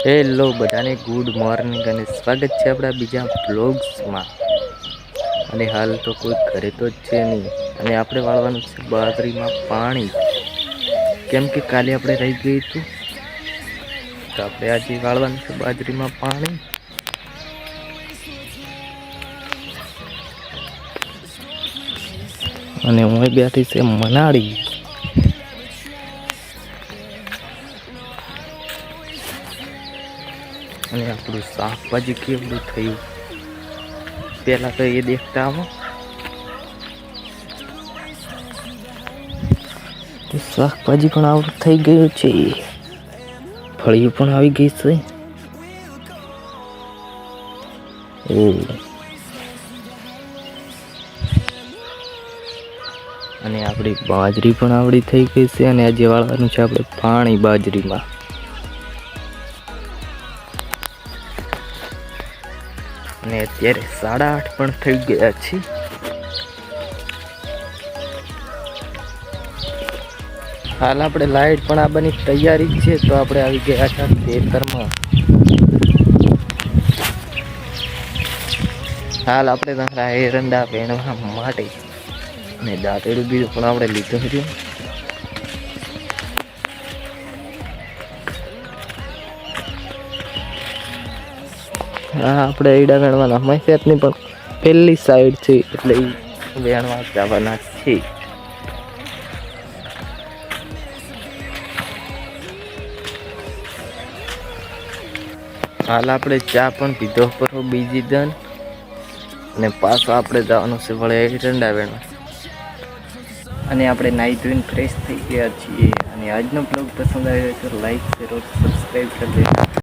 Hello બધાને good morning અને સ્વાગત છે આપણા બીજા બ્લોગ્સમાં। અને હાલ તો કોઈ ઘરે તો જ છે નહીં અને આપણે વાળવાનું છે બાજરીમાં પાણી, કેમ કે કાલે આપણે રહી ગયું હતું તો આપણે આજે વાળવાનું છે બાજરીમાં પાણી। અને હું બેઠી છે મનાળી। અને આપણું શાકભાજી કેવડું થયું પેલા તો એ દેખતા આવો। શાકભાજી પણ આવડું થઈ ગયું છે, ફળીઓ પણ આવી ગઈ છે। અને આપણી બાજરી પણ આવડી થઈ ગઈ છે અને આજે વાળવાનું છે આપણે પાણી બાજરીમાં। અને અત્યારે 8:30 પણ થઈ ગયા છે। હાલ આપણે લાઈટ પણ આવવાની તૈયારી છે તો આપણે આવી ગયા હતા ખેતરમાં। હાલ આપણે તમારા એરંડા વેણવા માટે અને દાંતેડું બીજું પણ આપણે લીધું હતું। હા, આપણે એડા વેણવાના મહેસેતની પણ પેલી સાઈડ છે એટલે વેણવા જવાના છે। હાલ આપણે ચા પણ પીધો પર બીજી દન અને પાછો આપણે જવાનું છે વળે એરંડા વેણવા। અને આપણે નાહી ધોઈને ફ્રેશ થઈ ગયા છીએ। અને આજનો બ્લોગ પસંદ આવ્યો તો લાઈક કરો, સબસ્ક્રાઈબ કરી દેજો।